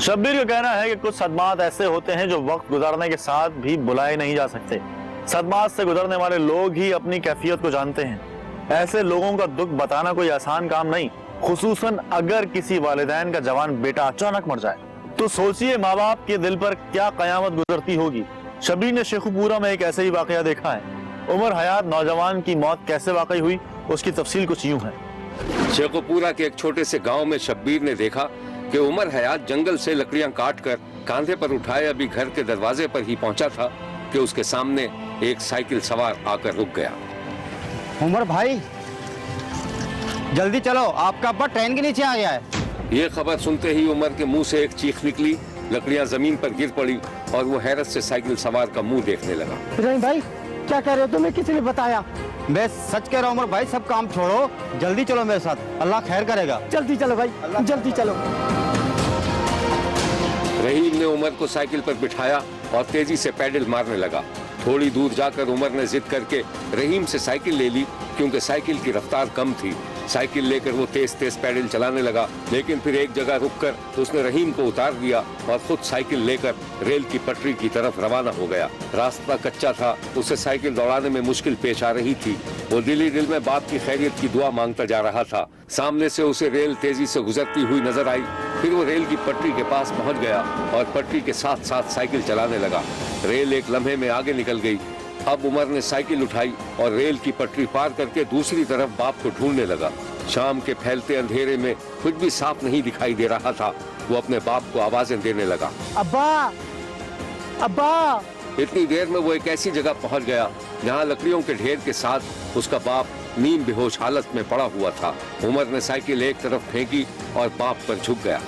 शब्बीर का कहना है कि कुछ सदमात ऐसे होते हैं जो वक्त गुजारने के साथ भी बुलाए नहीं जा सकते। सदमात से गुजरने वाले लोग ही अपनी कैफियत को जानते हैं। ऐसे लोगों का दुख बताना कोई आसान काम नहीं, खुसूसन अगर किसी वालिदैन का जवान बेटा अचानक मर जाए तो सोचिए माँ बाप के दिल पर क्या कयामत गुजरती होगी। शब्बीर ने शेखुपुरा में एक ऐसे ही वाकया देखा है। उमर हयात नौजवान की मौत कैसे वाकई हुई, उसकी तफसील कुछ यूं है। शेखुपुरा के एक छोटे से गांव में शब्बीर ने देखा कि उमर हयात जंगल से लकड़ियां काटकर कांधे पर उठाए अभी घर के दरवाजे पर ही पहुंचा था कि उसके सामने एक साइकिल सवार आकर रुक गया। उमर भाई जल्दी चलो, आपका अब्बा ट्रेन के नीचे आ गया है। ये खबर सुनते ही उमर के मुंह से एक चीख निकली, लकड़ियां जमीन पर गिर पड़ी और वो हैरत से साइकिल सवार का मुंह देखने लगा। रहीम भाई क्या कह रहे हो, तुम्हें किसी ने बताया? मैं सच कह रहा हूँ उमर भाई, सब काम छोड़ो, जल्दी चलो मेरे साथ, अल्लाह खैर करेगा। जल्दी चलो भाई, जल्दी चलो। रहीम ने उमर को साइकिल पर बिठाया और तेजी से पैडल मारने लगा। थोड़ी दूर जाकर उमर ने जिद करके रहीम से साइकिल ले ली, क्योंकि साइकिल की रफ्तार कम थी। साइकिल लेकर वो तेज तेज पैडल चलाने लगा, लेकिन फिर एक जगह रुककर उसने रहीम को उतार दिया और खुद साइकिल लेकर रेल की पटरी की तरफ रवाना हो गया। रास्ता कच्चा था, उसे साइकिल दौड़ाने में मुश्किल पेश आ रही थी। वो दिल ही दिल में बाप की खैरियत की दुआ मांगता जा रहा था। सामने से उसे रेल तेजी से गुजरती हुई नजर आई। फिर वो रेल की पटरी के पास पहुंच गया और पटरी के साथ साथ साइकिल चलाने लगा। रेल एक लम्हे में आगे निकल गई। अब उमर ने साइकिल उठाई और रेल की पटरी पार करके दूसरी तरफ बाप को ढूंढने लगा। शाम के फैलते अंधेरे में कुछ भी साफ नहीं दिखाई दे रहा था। वो अपने बाप को आवाजें देने लगा, अब्बा अब्बा। इतनी देर में वो एक ऐसी जगह पहुंच गया जहां लकड़ियों के ढेर के साथ उसका बाप नीम बेहोश हालत में पड़ा हुआ था। उमर ने साइकिल एक तरफ फेंकी और बाप पर झुक गया।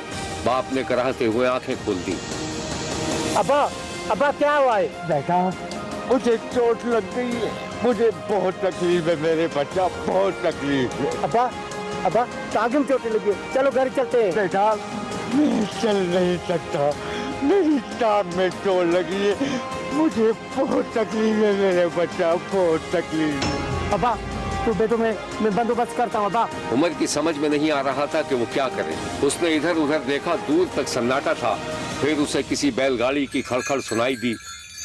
बाप ने कराहते हुए आंखें खोल दी। अब्बा अब्बा क्या हुआ है? बेटा मुझे चोट लग गई है, मुझे बहुत तकलीफ है मेरे बच्चा, बहुत तकलीफ है। अब्बा अब्बा आगे में चोट लगी है, चलो घर चलते हैं। बेटा मैं चल नहीं सकता, मेरी टांग में चोट लगी है, मुझे बहुत तकलीफ है मेरे बच्चा, बहुत तकलीफ है। अब्बा तो बेटो मैं बंदोबस्त करता हूँ। अब्बा उमर की समझ में नहीं आ रहा था कि वो क्या करे। उसने इधर उधर देखा, दूर तक सन्नाटा था। फिर उसे किसी बैलगाड़ी की खड़खड़ सुनाई दी।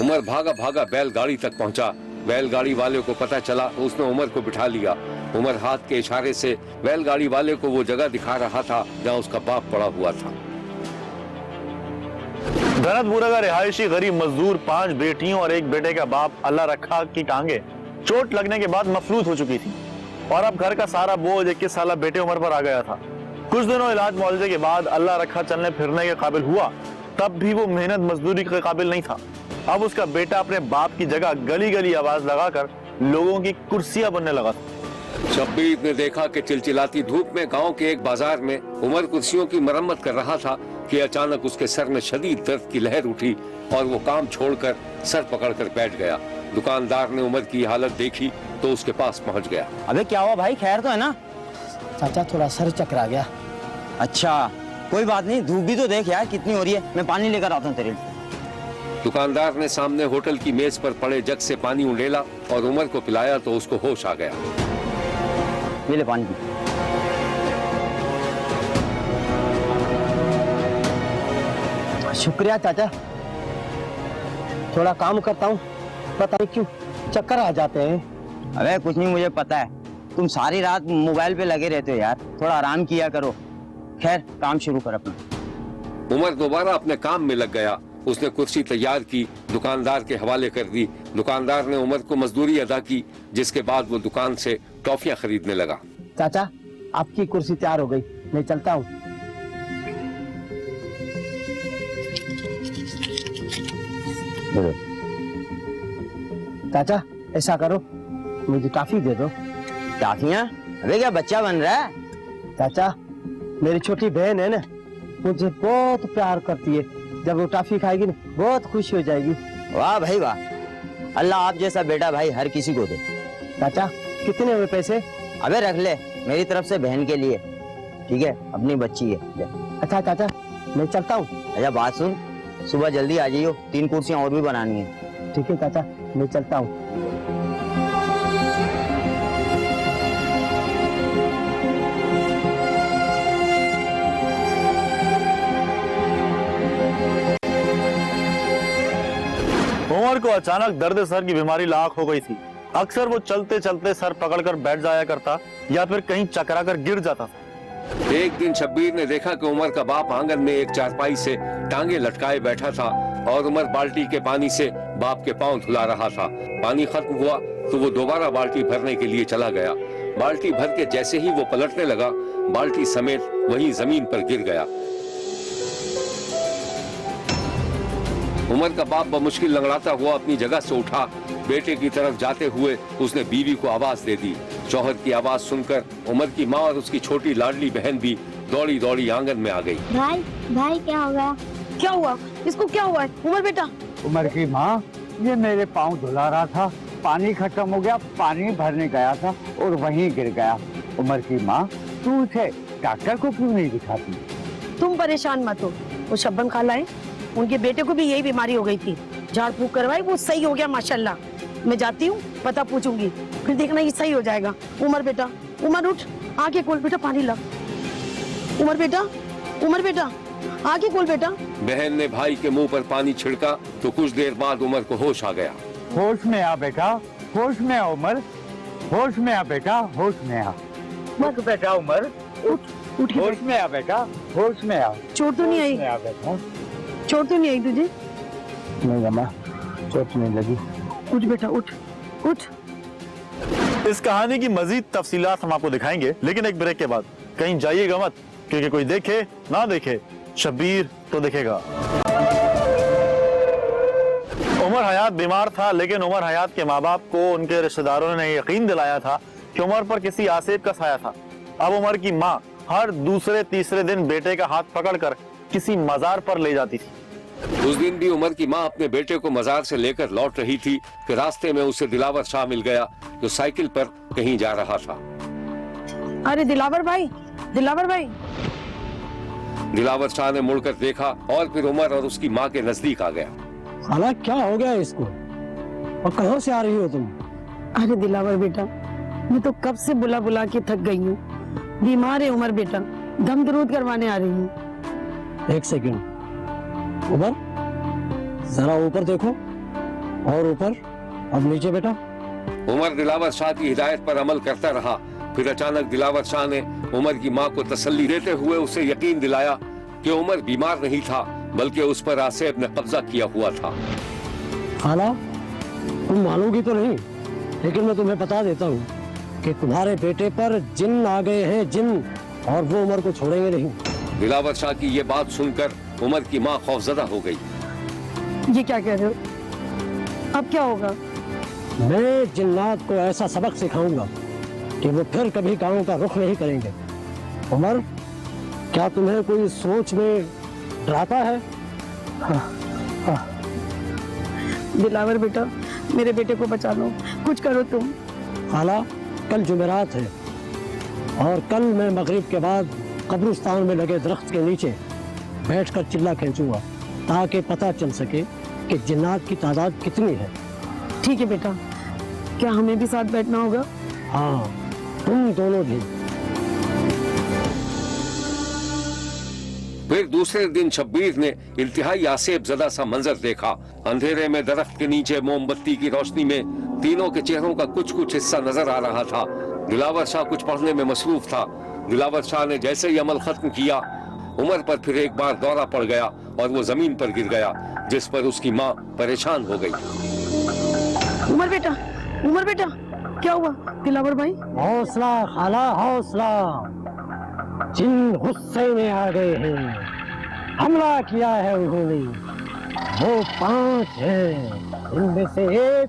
उमर भागा भागा बैलगाड़ी तक पहुंचा। बैलगाड़ी वाले को पता चला तो उसने उमर को बिठा लिया। उमर हाथ के इशारे से बैलगाड़ी वाले को वो जगह दिखा रहा था जहां उसका बाप पड़ा हुआ था। गनतपुरा का रिहायशी गरीब मजदूर 5 बेटियों और एक बेटे का बाप अल्लाह रखा की टांगे चोट लगने के बाद मफलूज हो चुकी थी और अब घर का सारा बोझ 21 साल बेटे उमर पर आ गया था। कुछ दिनों इलाज मुआवजे के बाद अल्लाह रखा चलने फिरने के काबिल हुआ, तब भी वो मेहनत मजदूरी के काबिल नहीं था। अब उसका बेटा अपने बाप की जगह गली गली आवाज लगाकर लोगों की कुर्सियां बनने लगा था। शब्बीर ने देखा कि चिलचिलाती धूप में गांव के एक बाजार में उमर कुर्सियों की मरम्मत कर रहा था कि अचानक उसके सर में शदीद दर्द की लहर उठी और वो काम छोड़कर सर पकड़कर बैठ गया। दुकानदार ने उमर की हालत देखी तो उसके पास पहुंच गया। अबे क्या हुआ भाई, खैर तो है ना? चाचा थोड़ा सर चकरा गया। अच्छा कोई बात नहीं, धूप भी तो देख यार कितनी हो रही है, मैं पानी लेकर आता हूँ तेरे लिए। दुकानदार ने सामने होटल की मेज पर पड़े जग से पानी उंडेला और उमर को पिलाया तो उसको होश आ गया। ये ले पानी पी। शुक्रिया चाचा, थोड़ा काम करता हूँ, पता नहीं क्यों चक्कर आ जाते हैं। अबे कुछ नहीं, मुझे पता है तुम सारी रात मोबाइल पे लगे रहते हो यार, थोड़ा आराम किया करो। खैर काम शुरू कर अपना। उमर दोबारा अपने काम में लग गया। उसने कुर्सी तैयार की, दुकानदार के हवाले कर दी। दुकानदार ने उमर को मजदूरी अदा की, जिसके बाद वो दुकान से टॉफियां खरीदने लगा। चाचा आपकी कुर्सी तैयार हो गई, मैं चलता हूँ। चाचा ऐसा करो, मुझे टॉफी दे दो। टाफियां? अबे क्या बच्चा बन रहा है? चाचा मेरी छोटी बहन है ना, मुझे बहुत प्यार करती है, जब वो टॉफी खाएगी ना बहुत खुशी हो जाएगी। वाह भाई वाह, अल्लाह आप जैसा बेटा भाई हर किसी को दे। चाचा कितने हुए पैसे? अबे रख ले, मेरी तरफ से बहन के लिए, ठीक है, अपनी बच्ची है। ले। अच्छा चाचा मैं चलता हूँ। अच्छा बात सुन, सुबह जल्दी आ जाइयो, 3 कुर्सियां और भी बनानी है। ठीक है चाचा मैं चलता हूँ। उमर को अचानक दर्द सर की बीमारी लाक हो गई थी। अक्सर वो चलते चलते सर पकड़कर बैठ जाया करता या फिर कहीं चकरा कर गिर जाता था। एक दिन शब्बीर ने देखा कि उमर का बाप आंगन में एक चारपाई से टांगे लटकाए बैठा था और उमर बाल्टी के पानी से बाप के पांव धुला रहा था। पानी खत्म हुआ तो वो दोबारा बाल्टी भरने के लिए चला गया। बाल्टी भर के जैसे ही वो पलटने लगा, बाल्टी समेत वहीं जमीन पर गिर गया। उमर का बाप बमुश्किल लंगड़ाता हुआ अपनी जगह से उठा। बेटे की तरफ जाते हुए उसने बीवी को आवाज दे दी। शौहर की आवाज सुनकर उमर की माँ और उसकी छोटी लाडली बहन भी दौड़ी दौड़ी आंगन में आ गई। भाई भाई क्या हो गया? क्या हुआ? इसको क्या हुआ है? उमर बेटा, उमर की माँ, ये मेरे पाँव धुला रहा था, पानी खत्म हो गया, पानी भरने गया था और वहीं गिर गया। उमर की माँ, तू उसे डॉक्टर को क्यों नहीं दिखाती? तुम परेशान मत हो। वो शब्बन खाला है, उनके बेटे को भी यही बीमारी हो गई थी। झाड़ फूक करवाई, वो सही हो गया माशाल्लाह। मैं जाती हूँ, पता पूछूंगी, फिर देखना ये सही हो जाएगा। उमर बेटा, उमर उठ, आके खोल बेटा, पानी ला। उमर बेटा, उमर बेटा, आके खोल बेटा। बहन ने भाई के मुंह पर पानी छिड़का तो कुछ देर बाद उमर को होश आ गया। होश में आ बेटा, होश में आ उमर, होश में आ बेटा, होश में आ। मत बेटा उमर, उठ के होश में आ बेटा, होश में आ। चोट तो नहीं आई? होश में आ बेटा। चोट तो नहीं आई तुझे? नहीं अम्मा, चोट नहीं लगी। उठ बेटा, उठ उठ। इस कहानी की मजीद तफसीलात हम आपको दिखाएंगे, लेकिन एक ब्रेक के बाद। कहीं जाइएगा मत, क्योंकि कोई देखे ना देखे, शब्बीर तो देखेगा। उमर हयात बीमार था, लेकिन उमर हयात के माँ बाप को उनके रिश्तेदारों ने यकीन दिलाया था कि उमर पर किसी आसेब का साया था। अब उमर की माँ हर दूसरे तीसरे दिन बेटे का हाथ पकड़कर किसी मजार पर ले जाती थी। उस दिन भी उमर की माँ अपने बेटे को मजार से लेकर लौट रही थी कि रास्ते में उसे दिलावर शाह मिल गया, जो साइकिल पर कहीं जा रहा था। अरे दिलावर भाई, दिलावर भाई। दिलावर शाह ने मुड़कर देखा और फिर उमर और उसकी माँ के नजदीक आ गया। साला क्या हो गया इसको, और कहाँ से आ रही हो तुम? अरे दिलावर बेटा, मैं तो कब से बुला बुला के थक गई हूँ। बीमार है उमर बेटा, दम दरूद करवाने आ रही हूँ। एक सेकंड, उमर जरा ऊपर देखो, और ऊपर, अब नीचे बेटा। उमर दिलावर शाह की हिदायत पर अमल करता रहा। फिर अचानक दिलावर शाह ने उमर की माँ को तसल्ली देते हुए उसे यकीन दिलाया कि उमर बीमार नहीं था, बल्कि उस पर आसेब ने कब्जा किया हुआ था। खाला, तुम मानोगी तो नहीं, लेकिन मैं तुम्हें बता देता हूँ कि तुम्हारे बेटे पर जिन आ गए हैं, जिन, और वो उमर को छोड़ेंगे नहीं। दिलावर शाह की ये बात सुनकर उमर की माँ खौफजदा हो गई। ये क्या कह रहे हो? अब क्या होगा? मैं जिन्नात को ऐसा सबक सिखाऊंगा कि वो फिर कभी गांव का रुख नहीं करेंगे। उमर, क्या तुम्हें कोई सोच में डराता है? दिलावर बेटा, मेरे बेटे को बचा लो, कुछ करो तुम। खाला, कल जुमेरात है और कल मैं मगरिब के बाद कब्रिस्तान में लगे दरख्त के नीचे बैठकर चिल्ला खींचूंगा, ताकि पता चल सके कि जिन्नात की तादाद कितनी है। ठीक है बेटा, क्या हमें भी साथ बैठना होगा? हाँ, तुम दोनों भी। फिर दूसरे दिन शब्बीर ने इंतहाई आसेब ज़दा सा मंजर देखा। अंधेरे में दरख्त के नीचे मोमबत्ती की रोशनी में तीनों के चेहरों का कुछ कुछ हिस्सा नजर आ रहा था। दिलावर शाह कुछ पढ़ने में मसरूफ था। दिलावर शाह ने जैसे ही अमल खत्म किया, उमर पर फिर एक बार दौरा पड़ गया और वो जमीन पर गिर गया, जिस पर उसकी माँ परेशान हो गई। उमर बेटा, उमर बेटा, क्या हुआ? दिलावर भाई, हौसला खाला, हौसला। जिन गुस्से में आ गए हैं, हमला किया है उन्होंने। वो 5 हैं, इनमें से एक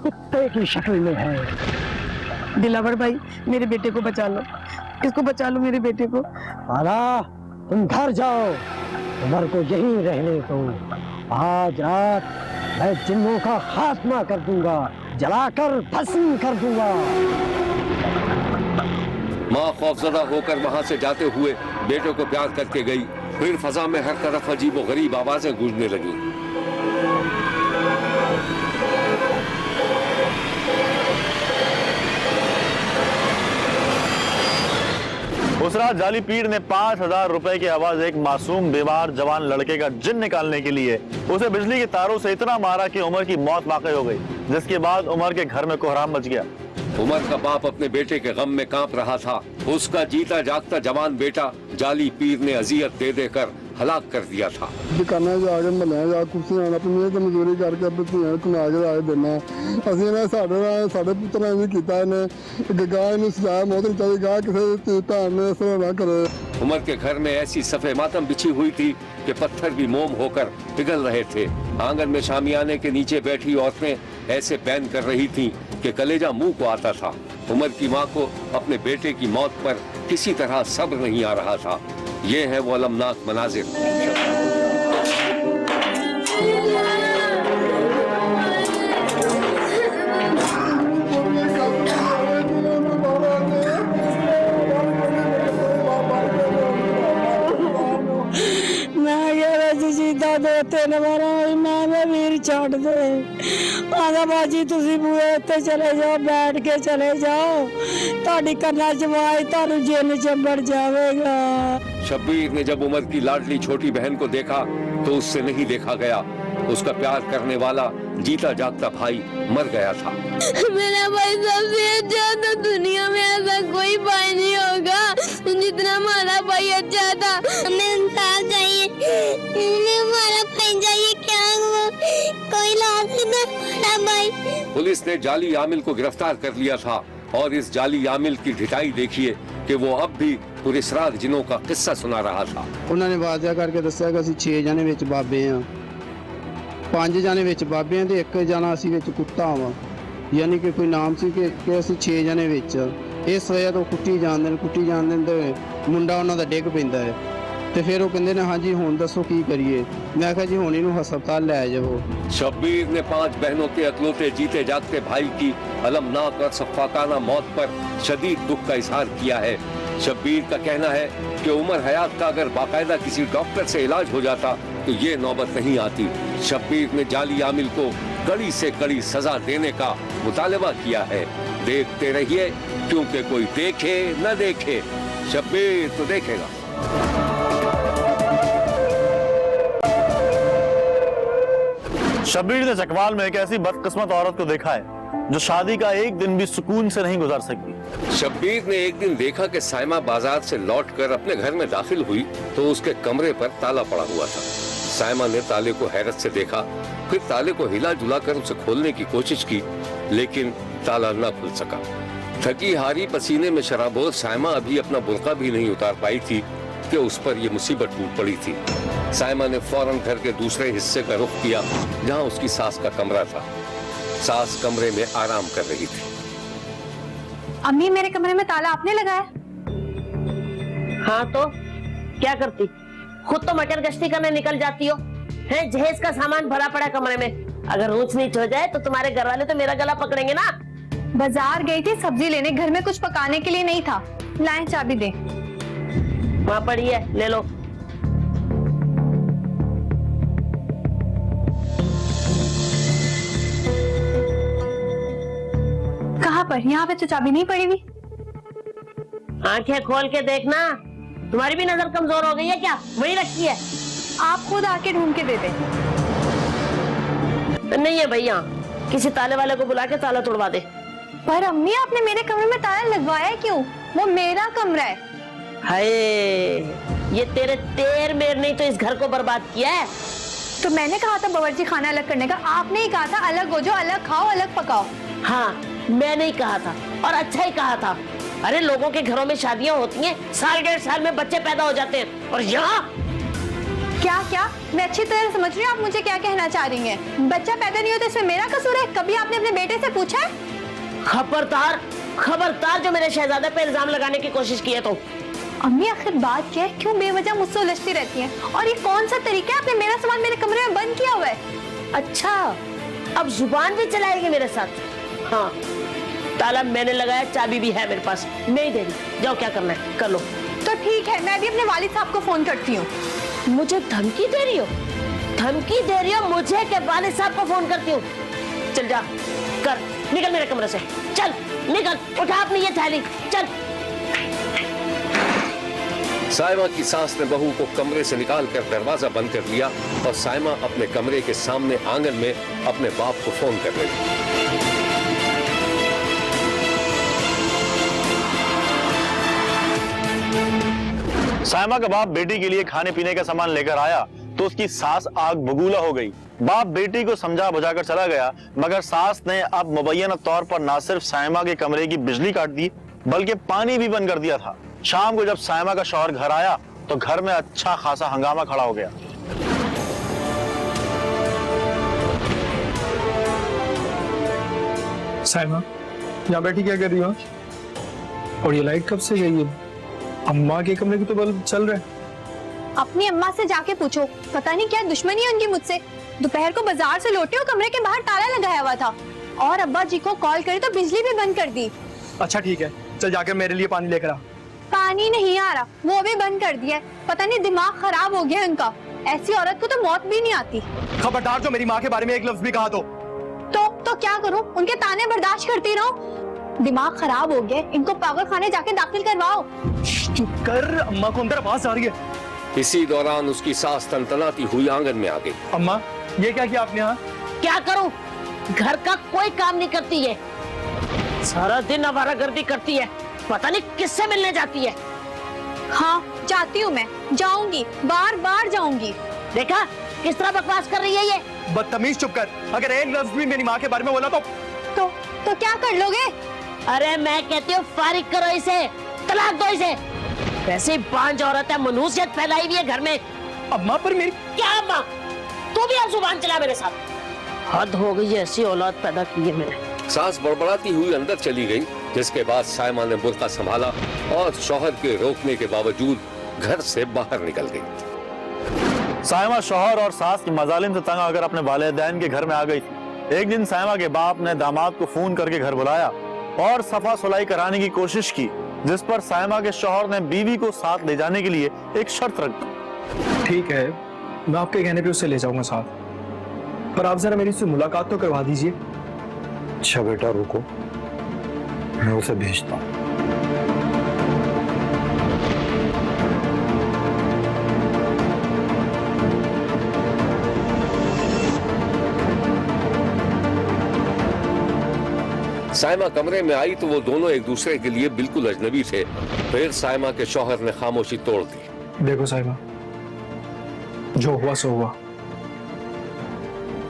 कुत्ते की शक्ल में है। दिलावर भाई, मेरे बेटे को बचा लो, इसको बचा लो, मेरे बेटे को। खाला, तुम घर जाओ, उमर को यहीं रहने दो। आज रात मैं जिन्नों का खात्मा कर दूंगा, जलाकर भस्म कर दूंगा। माँ खौफजदा होकर वहाँ से जाते हुए बेटे को प्यार करके गई। फिर फजा में हर तरफ अजीब व गरीब आवाजें गूंजने लगी। उस रात जाली पीर ने 5,000 रुपए के आवाज एक मासूम बीमार जवान लड़के का जिन निकालने के लिए उसे बिजली के तारों से इतना मारा कि उमर की मौत वाकई हो गई, जिसके बाद उमर के घर में कोहराम मच गया। उमर का बाप अपने बेटे के गम में कांप रहा था। उसका जीता जागता जवान बेटा जाली पीर ने अजियत दे देकर हलाक कर दिया था। दुकाना जाके महल जा कुर्सियां अपनी मेहनत मजदूरी करके अपनी धीਆਂ कमा के ला देना। ਅਸੀਂ ਨਾ ਸਾਡੇ ਪੁੱਤਰਾਂ ਵੀ ਕੀਤਾ ਨੇ ਗਾਹ ਨੂੰ ਸਜ਼ਾ ਮੌਤ ਦੀ ਚਾਹੀ ਗਾਹ ਕਿਸੇ ਧਾਨ ਨੇ ਇਸ ਨਾ ਕਰੇ। उमर के घर में ऐसी सफे मातम बिछी हुई थी कि पत्थर भी मोम होकर पिघल रहे थे। आंगन में शामियाने के नीचे बैठी औरतें ऐसे बैन कर रही थीं कि कलेजा मुंह को आता था। उमर की माँ को अपने बेटे की मौत पर किसी तरह सब्र नहीं आ रहा था। ये है वो अलमनाक मनाजिर। दो तीन बार मैं वीर छड़ दे आदा बाजी तुसी बूहे उत्ते चले जाओ, बैठ के चले जाओ, ताड़ी करना जवाई तारू जेल चंबड़ जावेगा। शब्बीर ने जब उमर की लाडली छोटी बहन को देखा तो उससे नहीं देखा गया। उसका प्यार करने वाला जीता जागता भाई मर गया था। मेरा भाई सबसे अच्छा था, दुनिया में ऐसा कोई भाई नहीं होगा जितना हमारा भाई अच्छा था। हमें इंसाफ चाहिए, हमारा भाई चाहिए, क्या हुआ कोई लाश ना हमारा भाई। पुलिस ने जाली आमिल को गिरफ्तार कर लिया था और इस जाली आमिल की ढिठाई देखिए कि वो अब भी पुलिसराग जिनों का किस्सा सुना रहा था। उन्होंने वादा करके दस्या कि 6 जने विच बाबे हाँ, 5 जने विच बाबे हाँ ते 1 जना असीं विच कुत्ता वा, यानी कि कोई नाम सी कि असीं 6 जने विच। इस वजह तो कुट्टी जांदे ते मुंडा उन्हां दा डिग पैंदा है ते फिर वो कहंदे ने हाँ जी हुण दसो की करिए। मैं कहा जी हुण इहनूं हस्पताल लै जाओ। शब्बीर ने 5 बहनों के अकलौते जीते जागते भाई की अलमनाक और सफ़ाकाना मौत पर शदीद दुख का इजहार किया है। शब्बीर का कहना है कि उमर हयात का अगर बाकायदा किसी डॉक्टर से इलाज हो जाता तो ये नौबत नहीं आती। शब्बीर ने जाली आमिल को कड़ी से कड़ी सजा देने का मुतालबा किया है। देखते रहिए, क्योंकि कोई देखे न देखे, शब्बीर तो देखेगा। शब्बीर ने चकवाल में एक ऐसी बदकिस्मत औरत को देखा है जो शादी का एक दिन भी सुकून से नहीं गुजार सकती। शब्बीर ने एक दिन देखा कि साइमा बाजार से लौटकर अपने घर में दाखिल हुई तो उसके कमरे पर ताला पड़ा हुआ था। साइमा ने ताले को हैरत से देखा, फिर ताले को हिला जुला कर उसे खोलने की कोशिश की, लेकिन ताला न खुल सका। थकी हारी पसीने में शराबोर साइमा अभी अपना बुर्का भी नहीं उतार पाई थी कि उस पर यह मुसीबत टूट पड़ी थी। साइमा ने फौरन घर के दूसरे हिस्से का रुख किया जहां उसकी सास का कमरा था। सास कमरे में आराम कर रही थी। अम्मी, मेरे कमरे में ताला आपने लगाया? हाँ तो क्या करती, खुद तो मटर गश्ती करने निकल जाती हो, है जहेज का सामान भरा पड़ा कमरे में। अगर ऊंच नीच हो जाए तो तुम्हारे घर वाले तो मेरा गला पकड़ेंगे ना। बाजार गई थी सब्जी लेने, घर में कुछ पकाने के लिए नहीं था। लाएं चाबी दे। वहाँ पड़ी है, ले लो। कहाँ पर? यहाँ पे तो चाबी नहीं पड़ी हुई। आंखें खोल के देखना, तुम्हारी भी नजर कमजोर हो गई है क्या? वही रखी है। आप खुद आके ढूंढ के दे दें। नहीं है भैया, किसी ताले वाले को बुला के ताला तोड़वा दे। पर अम्मी, आपने मेरे कमरे में ताला लगवाया क्यों? वो मेरा कमरा है। हाय, ये तेरे तेर मेर नहीं तो इस घर को बर्बाद किया है। तो मैंने कहा था बावर्ची खाना अलग करने का, आपने ही कहा था अलग हो जाओ, अलग खाओ, अलग पकाओ। हाँ, मैंने ही कहा था और अच्छा ही कहा था। अरे लोगों के घरों में शादियां होती हैं, 1.5 साल में बच्चे पैदा हो जाते हैं, और यहाँ क्या? मैं अच्छी तरह समझ रही हूँ आप मुझे क्या कहना चाह रही हैं। बच्चा पैदा नहीं होता इसमें मेरा कसूर है? कभी आपने अपने बेटे से पूछा है? खबरदार जो मेरे शहजादे पे इल्जाम लगाने की कोशिश की है तो। अम्मी, आखिर बात क्या है? क्यों बेवजह मुझसे उलझती रहती हैं? और ये कौन सा तरीका है? आपने मेरा सामान मेरे कमरे में बंद किया हुआ है। अच्छा, अब जुबान भी चलाएगी मेरे साथ? हाँ, ताला मैंने लगाया, चाबी भी है मेरे पास, मैं ही दे रही। जाओ, क्या करना है कर लो। तो ठीक है, मैं भी अपने वालिद साहब को फोन करती हूँ। मुझे धमकी दे रही हो? धमकी दे रही हो मुझे के वालिद साहब को फोन करती हूँ? चल जा, कर, निकल मेरे कमरे से, चल निकल, उठा अपनी ये थैली, चल। साइमा की सास ने बहू को कमरे से निकालकर दरवाजा बंद कर दिया और साइमा अपने कमरे के सामने आंगन में अपने बाप को फोन कर रही। साइमा का बाप बेटी के लिए खाने पीने का सामान लेकर आया तो उसकी सास आग बबूला हो गई। बाप बेटी को समझा बुझाकर चला गया, मगर सास ने अब मुबैना तौर पर न सिर्फ साइमा के कमरे की बिजली काट दी बल्कि पानी भी बंद कर दिया था। शाम को जब साइमा का शौहर घर आया तो घर में अच्छा खासा हंगामा खड़ा हो गया। साइमा, यहाँ बैठी क्या कर रही हो? और ये लाइट कब से गई है? अम्मा के कमरे के तो बल्ब चल रहे हैं। अपनी अम्मा से जाके पूछो, पता नहीं क्या दुश्मनी है उनकी मुझसे। दोपहर को बाजार से लौटे और कमरे के बाहर ताला लगाया हुआ था और अब्बा जी को कॉल करी तो बिजली भी बंद कर दी। अच्छा ठीक है, चल जाकर मेरे लिए पानी लेकर आ। पानी नहीं आ रहा, वो भी बंद कर दिया है। पता नहीं दिमाग खराब हो गया उनका। ऐसी औरत को तो मौत भी नहीं आती। खबरदार जो मेरी माँ के बारे में एक लफ्ज भी कहा तो क्या करूं? उनके ताने बर्दाश्त करती रहूं? दिमाग खराब हो गया, इनको पागल खाने जाके दाखिल करवाओ। चुप कर, अम्मा को अंदर आवाज आ रही है। इसी दौरान उसकी सास तनतनाती हुई आंगन में आ गई। अम्मा, ये क्या किया आपने? यहाँ क्या करूं? घर का कोई काम नहीं करती है, सारा दिन आवारागर्दी करती है, पता नहीं किससे मिलने जाती है। हाँ जाती हूँ, मैं जाऊंगी, बार बार जाऊंगी। देखा किस तरह बकवास कर रही है ये। बदतमीज, चुप कर। अगर एक लफ्ज भी मेरी माँ के बारे में बोला तो क्या कर लोगे? अरे मैं कहती हूँ फारिग करो इसे, तलाक दो इसे। वैसे बांझ औरत है, मनहूसियत फैलाई हुई है घर में। अम्मा पर मेरी क्या अम्मा? तू भी अब जुबान चला मेरे साथ। हद हो गई है, ऐसी औलाद पैदा की है मैंने। सास बड़बड़ाती हुई अंदर चली गई, जिसके बाद साइमा ने बुर्का संभाला और शौहर के रोकने के बावजूद घर से बाहर निकल गई। साइमा शौहर और सास की मजालिम से तंग आकर अपने वालिदैन के घर में आ गई थी। एक दिन साइमा के बाप ने दामाद को फोन करके घर बुलाया और सफा सुलाई कराने की कोशिश की, जिस पर साइमा के शौहर ने बीवी को साथ ले जाने के लिए एक शर्त रख दी। ठीक है, मैं आपके कहने पे उसे ले जाऊंगा साथ, पर आप जरा मेरी उससे मुलाकात तो करवा दीजिए। अच्छा बेटा रुको, मैं उसे भेजता हूँ। साइमा कमरे में आई तो वो दोनों एक दूसरे के लिए बिल्कुल अजनबी थे। फिर साइमा के शौहर ने खामोशी तोड़ दी। देखो साइमा, जो हुआ सो हुआ,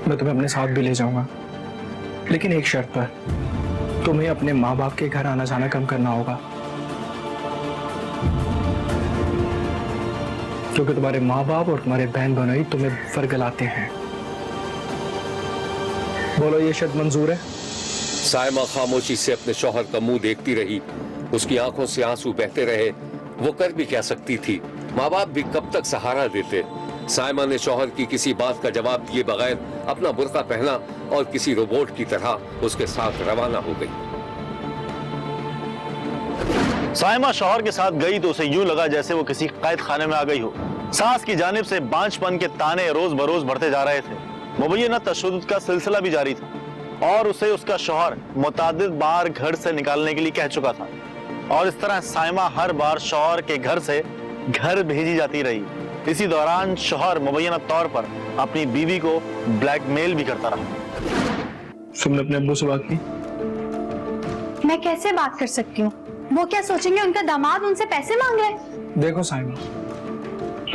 मैं तुम्हें अपने साथ भी ले जाऊंगा, लेकिन एक शर्त पर। तुम्हें अपने माँ बाप के घर आना जाना कम करना होगा, क्योंकि तुम्हारे माँ बाप और तुम्हारे बहन भाई तुम्हें फरगलाते हैं। बोलो, ये शर्त मंजूर है? साइमा खामोशी से अपने शौहर का मुंह देखती रही। उसकी आंखों से आंसू बहते रहे। वो कर भी क्या सकती थी? माँ बाप भी कब तक सहारा देते? साइमा ने शौहर की किसी बात का जवाब दिए बगैर अपना बुर्का पहना और किसी रोबोट की तरह उसके साथ रवाना हो गई। साइमा शौहर के साथ गई तो उसे यूं लगा जैसे वो किसी कैद खाने में आ गई हो। सास की जानिब से बांझपन के ताने रोज बरोज बढ़ते जा रहे थे। मुबैना तशद्दुद का सिलसिला भी जारी था और उसे उसका शौहर मुतादिद बार घर से निकालने के लिए कह चुका था। और इस तरह साइमा हर बार शौहर के घर से घर भेजी जाती रही। इसी दौरान शौहर मुबैना तौर पर अपनी बीवी को ब्लैकमेल भी करता रहा। तुमने अपने अब्बू से बात की? मैं कैसे बात कर सकती हूँ? वो क्या सोचेंगे उनका दामाद उनसे पैसे मांग रहे हैं? देखो साइमा,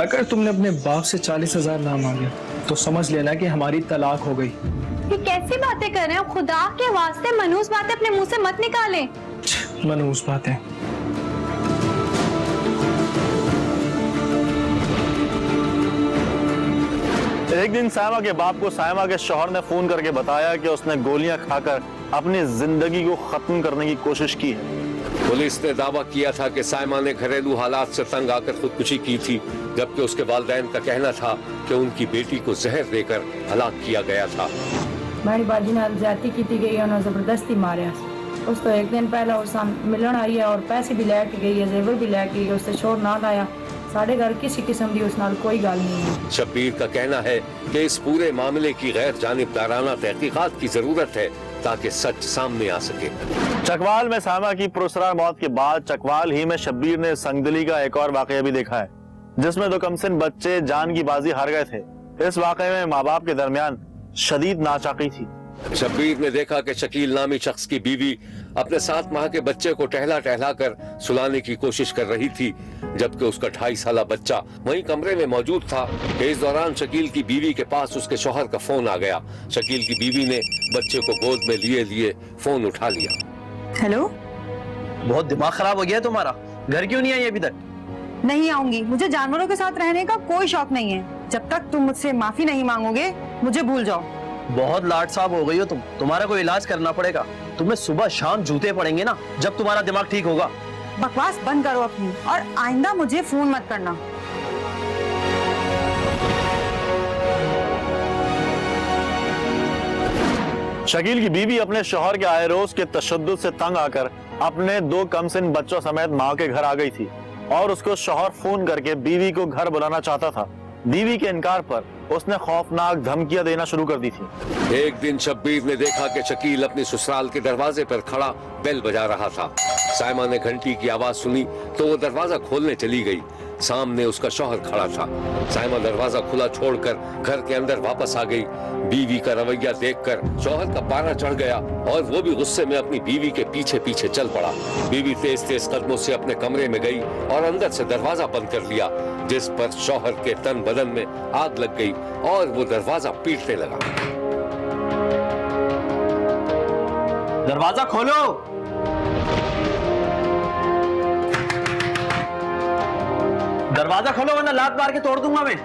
अगर तुमने अपने बाप से 40,000 ना मांगे तो समझ लेना कि हमारी तलाक हो गई। ये कैसी बातें कर रहे हो? खुदा के वास्ते मनहूस बातें अपने मुंह से मत निकालें। मनहूस बातें? एक दिन साइमा के बाप को साइमा के शौहर ने फोन करके बताया कि उसने गोलियां खाकर अपनी जिंदगी को खत्म करने की कोशिश की है। पुलिस ने दावा किया था कि साइमा ने घरेलू हालात से तंग आकर खुदकुशी की थी, जबकि उसके वालिदैन का कहना था कि उनकी बेटी को जहर देकर हलाक किया गया था। मेरी बाजी नाल ज्यादती की गई है, जबरदस्ती मारिया। उस तो एक दिन पहले उस मिलन आई है और पैसे भी लैके गई है, जेवर भी लैके गई, उससे छोड़ ना लाया। साढ़े घर किसी किस्म की उस नाल कोई गल नहीं है। शब्बीर का कहना है कि इस पूरे मामले की गैर जानिबदाराना तहकीकात की जरूरत है ताकि सच सामने आ सके। चकवाल में सामा की पुरस्कार मौत के बाद चकवाल ही में शब्बीर ने संगदली का एक और वाकया भी देखा है, जिसमें 2 कमसिन बच्चे जान की बाजी हार गए थे। इस वाकये में माँ बाप के दरमियान शदीद नाचाकी थी। शब्बीर ने देखा कि शकील नामी शख्स की बीवी अपने 7 माह के बच्चे को टहला टहला कर सुलाने की कोशिश कर रही थी, जबकि उसका 2.5 साला बच्चा वहीं कमरे में मौजूद था कि इस दौरान शकील की बीवी के पास उसके शौहर का फोन आ गया। शकील की बीवी ने बच्चे को गोद में लिए लिए फोन उठा लिया। हेलो, बहुत दिमाग खराब हो गया तुम्हारा, घर क्यों नहीं आई अभी तक? नहीं आऊंगी, मुझे जानवरों के साथ रहने का कोई शौक नहीं है। जब तक तुम मुझसे माफी नहीं मांगोगे मुझे भूल जाओ। बहुत लाड साहब हो गई हो तुम, तुम्हारा कोई इलाज करना पड़ेगा। तुम्हें सुबह शाम जूते पड़ेंगे ना, जब तुम्हारा दिमाग ठीक होगा। बकवास बंद करो अपनी, और आइंदा मुझे फोन मत करना। शकील की बीवी अपने शौहर के आए रोज के तशद्दुद से तंग आकर अपने 2 कमसिन बच्चों समेत माँ के घर आ गई थी और उसको शौहर फोन करके बीवी को घर बुलाना चाहता था। बीवी के इनकार पर उसने खौफनाक धमकियां देना शुरू कर दी थी। एक दिन शब्बीर ने देखा कि शकील अपने ससुराल के दरवाजे पर खड़ा बेल बजा रहा था। साइमा ने घंटी की आवाज सुनी तो वो दरवाजा खोलने चली गई। सामने उसका शौहर खड़ा था। साइमा दरवाजा खुला छोड़कर घर के अंदर वापस आ गई। बीवी का रवैया देखकर शौहर का पारा चढ़ गया और वो भी गुस्से में अपनी बीवी के पीछे पीछे चल पड़ा। बीवी तेज तेज कदमों से अपने कमरे में गई और अंदर से दरवाजा बंद कर लिया, जिस पर शौहर के तन बदन में आग लग गई और वो दरवाजा पीटने लगा। दरवाजा खोलो, दरवाजा खोलो वरना लात मार के तोड़ दूंगा मैं।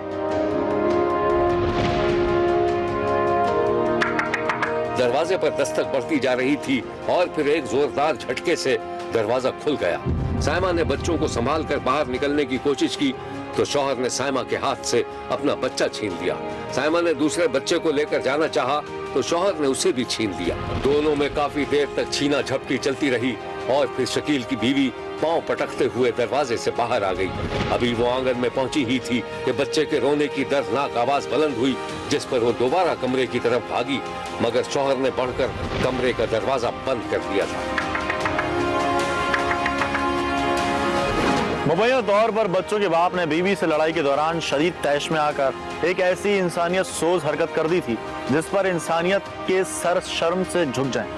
दरवाजे पर दस्तक बढ़ती जा रही थी और फिर एक जोरदार झटके से दरवाजा खुल गया। साइमा ने बच्चों को संभाल कर बाहर निकलने की कोशिश की तो शौहर ने साइमा के हाथ से अपना बच्चा छीन लिया। साइमा ने दूसरे बच्चे को लेकर जाना चाहा तो शौहर ने उसे भी छीन लिया। दोनों में काफी देर तक छीना झपटी चलती रही और फिर शकील की बीवी पांव पटकते हुए दरवाजे से बाहर आ गई। अभी वो आंगन में पहुंची ही थी कि बच्चे के रोने की दर्दनाक आवाज बुलंद हुई, जिस पर वो दोबारा कमरे की तरफ भागी, मगर शौहर ने बढ़कर कमरे का दरवाजा बंद कर दिया था। मुबैना तौर पर बच्चों के बाप ने बीवी से लड़ाई के दौरान शदीद तैश में आकर एक ऐसी इंसानियत सोज हरकत कर दी थी जिस पर इंसानियत के सर शर्म से झुक जाएं।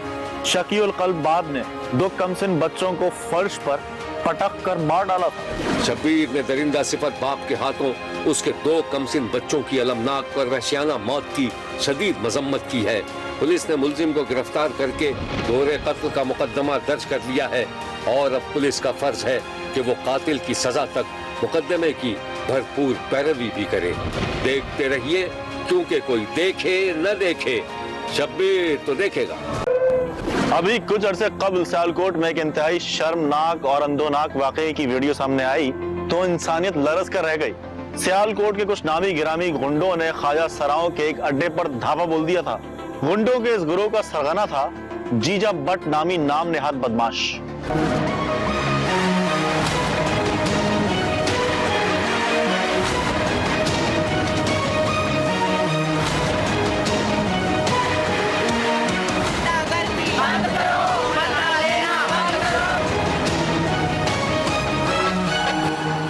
शकीउल कल्ब बाप ने 2 कमसिन बच्चों को फर्श पर पटक कर मार डाला था। शब्बीर ने दरिंदा सिफत बाप के हाथों उसके 2 कमसिन बच्चों की अलमनाक और वहशियाना मौत की शदीद मजम्मत की है। पुलिस ने मुलजिम को गिरफ्तार करके दोहरे कत्ल का मुकदमा दर्ज कर लिया है और अब पुलिस का फर्ज है कि वो कातिल की सजा तक मुकदमे की भरपूर पैरवी भी करे। देखते रहिए, क्योंकि कोई देखे न देखे, शब्बीर तो देखेगा। अभी कुछ अरसे कबल सियालकोट में एक इंतहाई शर्मनाक और अंदोनाक वाकये की वीडियो सामने आई तो इंसानियत लरज कर रह गई। सियालकोट के कुछ नामी गिरामी गुंडों ने ख्वाजा सराओं के एक अड्डे पर धावा बोल दिया था। गुंडों के इस गिरोह का सरगना था जीजा भट्ट नामी नाम नेहाद बदमाश।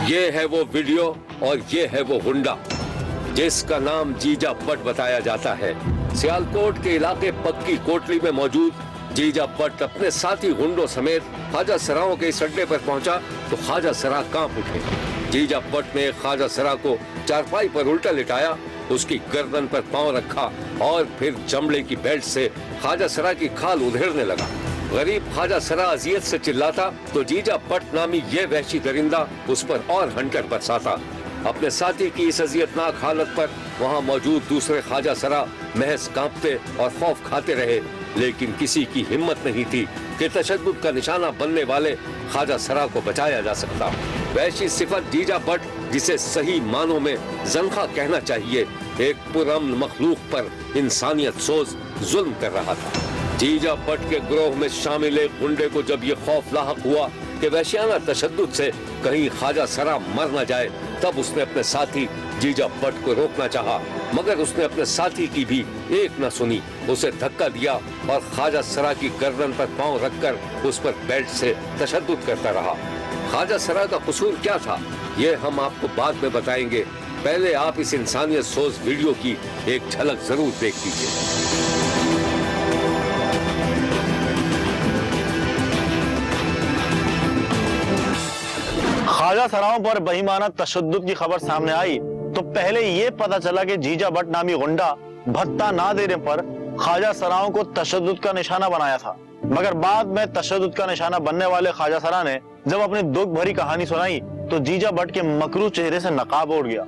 ये है वो वीडियो और ये है वो गुंडा जिसका नाम जीजा भट्ट बताया जाता है। सियालकोट के इलाके पक्की कोटली में मौजूद जीजा भट्ट अपने साथी गुंडों समेत ख्वाजा सराओं के इस अड्डे पर पहुंचा तो ख्वाजा सरा कांप उठे। जीजा भट्ट ने ख्वाजा सरा को चारपाई पर उल्टा लिटाया, उसकी गर्दन पर पांव रखा और फिर चमड़े की बेल्ट से ख्वाजा सरा की खाल उधेड़ने लगा। गरीब ख्वाजा सरा अजियत से चिल्लाता तो जीजा भट्ट नामी ये वहशी दरिंदा उस पर और हंटर बरसाता। अपने साथी की इस अजियतनाक हालत पर वहाँ मौजूद दूसरे ख्वाजा सरा महज कांपते और खौफ खाते रहे, लेकिन किसी की हिम्मत नहीं थी कि तशद्दुद का निशाना बनने वाले ख्वाजा सरा को बचाया जा सकता। वैसी सिफत जीजा भट्ट, जिसे सही मानों में जंखा कहना चाहिए, एक पुरअमन मखलूक पर इंसानियत सोज जुल्म कर रहा था। जीजा भट्ट के ग्रोह में शामिल एक गुंडे को जब ये खौफ लाहक हुआ कि वहशियाना तशद्दुद से कहीं ख्वाजा सरा मर न जाए, तब उसने अपने साथी जीजा भट्ट को रोकना चाहा, मगर उसने अपने साथी की भी एक न सुनी। उसे धक्का दिया और ख्वाजा सरा की गर्दन पर पांव रखकर उस पर बेल्ट से तशद्दुद करता रहा। ख्वाजा सरा का कसूर क्या था, ये हम आपको बाद में बताएंगे। पहले आप इस इंसानियत सोज वीडियो की एक झलक जरूर देख लीजिए। ख्वाजा सराओं पर बेईमाना तशद्दुद की खबर सामने आई तो पहले ये पता चला कि जीजा भट्ट नामी गुंडा भत्ता ना देने पर ख्वाजा सराओं को तशद्दुद का निशाना बनाया था, मगर बाद में तशद्दुद का निशाना बनने वाले ख्वाजा सरा ने जब अपनी दुख भरी कहानी सुनाई तो जीजा भट्ट के मकरू चेहरे से नकाब उड़ गया।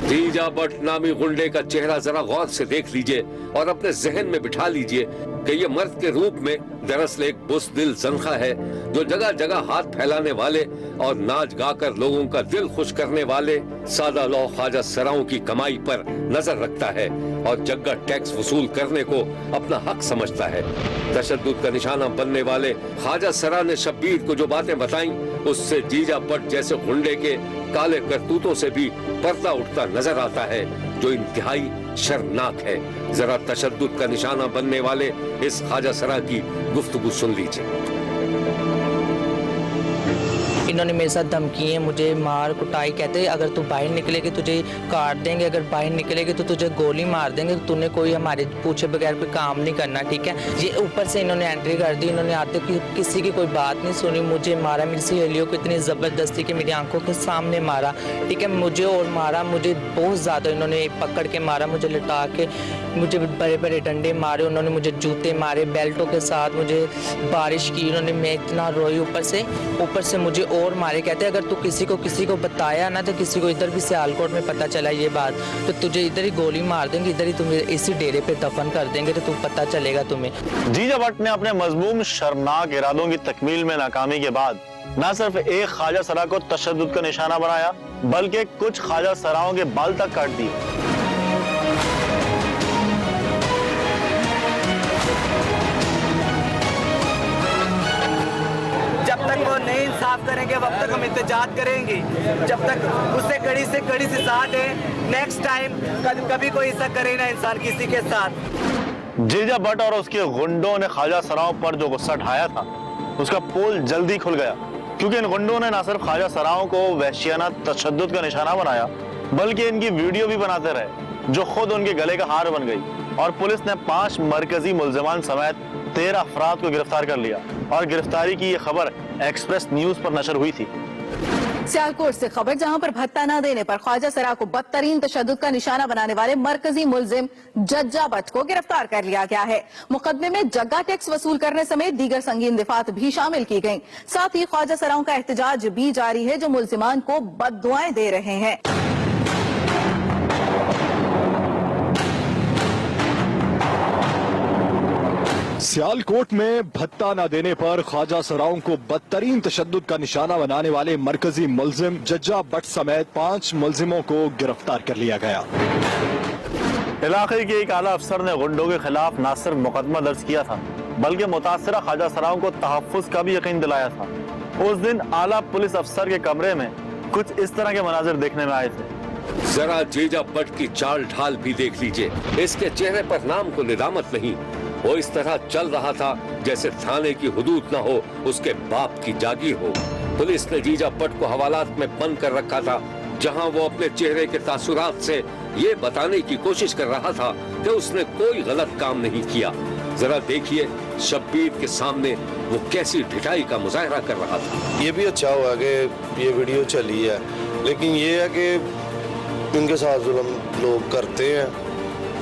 जीजा भट्ट नामी गुंडे का चेहरा जरा गौर से देख लीजिए और अपने जहन में बिठा लीजिए कि ये मर्द के रूप में दरअसल एक बुज़दिल ज़नख़ा है जो जगह जगह हाथ फैलाने वाले और नाच गाकर लोगों का दिल खुश करने वाले सादा लौ ख्वाजा सराओं की कमाई पर नजर रखता है और जगह टैक्स वसूल करने को अपना हक समझता है। तशद्दुद का निशाना बनने वाले ख्वाजा सरा ने शब्बीर को जो बातें बताई उससे जीजा भट्ट जैसे गुंडे के काले करतूतों से भी पर्दा उठता नजर आता है जो इंतहाई शर्मनाक है। जरा तशद्दुद का निशाना बनने वाले इस ख्वाजा सरा की गुफ्तगू सुन लीजिए। इन्होंने मेरे साथ धमकी है, मुझे मार कुटाई, कहते हैं अगर तू बाहर निकलेगी तुझे काट देंगे, अगर बाहर निकलेगी तो तुझे गोली मार देंगे, तो तूने कोई हमारे पूछे बगैर कोई काम नहीं करना, ठीक है। ये ऊपर से इन्होंने एंट्री कर दी, इन्होंने आते किसी की कोई बात नहीं सुनी, मुझे मारा, मेरी सहेलियों को इतनी ज़बरदस्ती के मेरी आंखों के सामने मारा, ठीक है, मुझे और मारा, मुझे बहुत ज़्यादा इन्होंने पकड़ के मारा, मुझे लिटा के, मुझे बड़े बड़े डंडे मारे, उन्होंने मुझे जूते मारे बेल्टों के साथ, मुझे बारिश की उन्होंने, मैं इतना रोई, ऊपर से मुझे और मारे। कहते अगर तू किसी को बताया ना तो किसी को इधर भी सियालकोट में पता चला ये बात तो तुझे इधर ही गोली मार देंगे, इधर ही तुम्हें इसी डेरे पे दफन कर देंगे, तो तू पता चलेगा तुम्हें। जीजा भट्ट ने अपने मजमूम शर्मनाक इरादों की तकमील में नाकामी के बाद न सिर्फ एक ख्वाजा सरा को तशद्दुद का निशाना बनाया बल्कि कुछ ख्वाजा सराओं के बाल तक काट दिए। जब तक वो नहीं इंसाफ करेंगे वब तक हम इंतजार करेंगे, जब तक उससे कड़ी से साथ है। नेक्स्ट टाइम कभी कोई ऐसा करे ना इंसान किसी के साथ। जीजा भट्ट और उसके गुंडों ने ख्वाजा सराओं पर जो गुस्सा ढाया था उसका पोल जल्दी खुल गया, क्योंकि इन गुंडों ने न सिर्फ ख्वाजा सराओं को वहशियाना तशद्दुद का निशाना बनाया बल्कि इनकी वीडियो भी बनाते रहे जो खुद उनके गले का हार बन गई। और पुलिस ने 5 मरकजी मुल्जिमान समेत 13 अफराद को गिरफ्तार कर लिया और गिरफ्तारी की ये खबर एक्सप्रेस न्यूज पर नशर हुई थी। सियालकोट से खबर, जहां पर भत्ता न देने पर ख्वाजा सरा को बदतरीन तशद्दुद का निशाना बनाने वाले मरकजी मुलजिम जज्जा भट्ट को गिरफ्तार कर लिया गया है। मुकदमे में जगह टैक्स वसूल करने समेत दीगर संगीन दिफात भी शामिल की गयी। साथ ही ख्वाजा सराओं का एहतजाज भी जारी है जो मुलजिमान को बद्दुआएं दे रहे हैं। सियालकोट में भत्ता न देने पर ख्वाजा सराओं को बदतरीन तशद्दुद का निशाना बनाने वाले मरकजी मुलजिम जज्जा भट्ट समेत 5 मुलजिमों को गिरफ्तार कर लिया गया। इलाके के एक आला अफसर ने गुंडों के खिलाफ न सिर्फ मुकदमा दर्ज किया था बल्कि मुतासरा ख्वाजा सराओं को तहफ्फुज का भी यकीन दिलाया था। उस दिन आला पुलिस अफसर के कमरे में कुछ इस तरह के मनाजिर देखने में आए थे। जरा जीजा भट्ट की चाल ढाल भी देख लीजिए, इसके चेहरे पर नाम को निदामत नहीं, वो इस तरह चल रहा था जैसे थाने की हुदूद न हो उसके बाप की जागीर हो। पुलिस ने जीजा भट्ट को हवालात में बंद कर रखा था जहां वो अपने चेहरे के तासुरात से ये बताने की कोशिश कर रहा था कि उसने कोई गलत काम नहीं किया। जरा देखिए शब्बीर के सामने वो कैसी ढिठाई का मुजाहरा कर रहा था। ये भी अच्छा हुआ कि ये वीडियो चली है, लेकिन ये है कि इनके साथ जुल्म लोग करते हैं,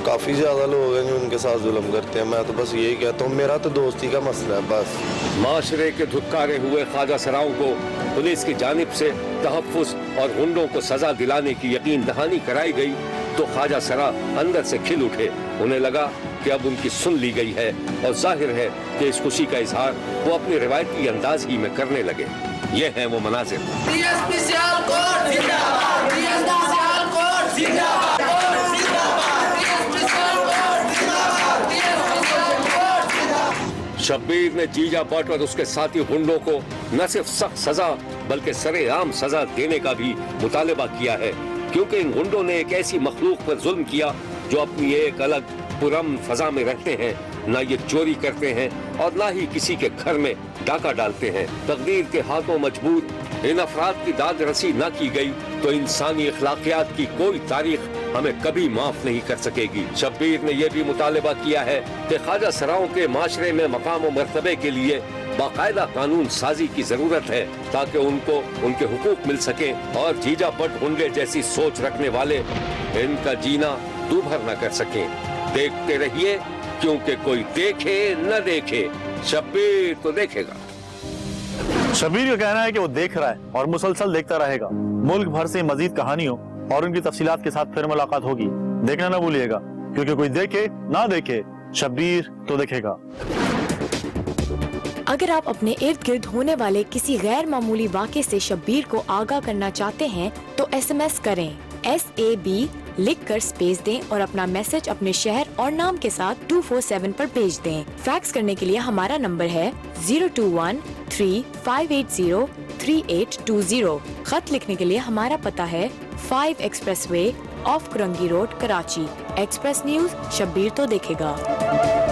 काफ़ी ज़्यादा लोग हैं जो उनके साथ जुल्म करते हैं। मैं तो बस यही कहता हूँ, मेरा तो दोस्ती का मसला है बस। माशरे के धुतकारे हुए ख्वाजा सराओं को पुलिस की जानिब से तहफ्फुज और गुंडों को सजा दिलाने की यकीन दहानी कराई गई तो ख्वाजा सरा अंदर से खिल उठे। उन्हें लगा कि अब उनकी सुन ली गई है और जाहिर है कि इस खुशी का इजहार वो अपनी रिवायती अंदाज ही में करने लगे। ये हैं वो मनाजिर। शब्बीर ने जीजा भट्ट और उसके साथी गुंडों को न सिर्फ सख्त सजा बल्कि सरेआम सजा देने का भी मुतालबा किया है, क्योंकि इन गुंडों ने एक ऐसी मखलूक पर जुल्म किया जो अपनी एक अलग पुरअमन फजा में रहते हैं, न ये चोरी करते हैं और न ही किसी के घर में डाका डालते हैं। तकदीर के हाथों मजबूर इन अफराद की दाद रसी न की गई तो इंसानी अखलाकियात की कोई तारीख हमें कभी माफ नहीं कर सकेगी। शब्बीर ने यह भी मुतालबा किया है कि ख्वाजा सराओं के माशरे में मकाम और मर्तबे के लिए बाकायदा कानून साजी की जरूरत है, ताकि उनको उनके हुकूक मिल सके और जीजा बट गुंडे जैसी सोच रखने वाले इनका जीना दूभर न कर सकें। देखते रहिए, क्योंकि कोई देखे न देखे, शब्बीर तो देखेगा। शब्बीर का कहना है कि वो देख रहा है और मुसलसल देखता रहेगा। मुल्क भर से मजीद कहानियों और उनकी तफसीलात के साथ फिर मुलाकात होगी। देखना ना भूलिएगा, क्योंकि कोई देखे ना देखे, शब्बीर तो देखेगा। अगर आप अपने इर्द गिर्द होने वाले किसी गैर मामूली वाक़े से शब्बीर को आगाह करना चाहते हैं तो SMS करें SAB लिखकर स्पेस दें और अपना मैसेज अपने शहर और नाम के साथ 247 पर भेज दें। फैक्स करने के लिए हमारा नंबर है 02135803820। खत लिखने के लिए हमारा पता है 5 express way of Korangi road, Karachi. Express news, Shabbir तो देखेगा।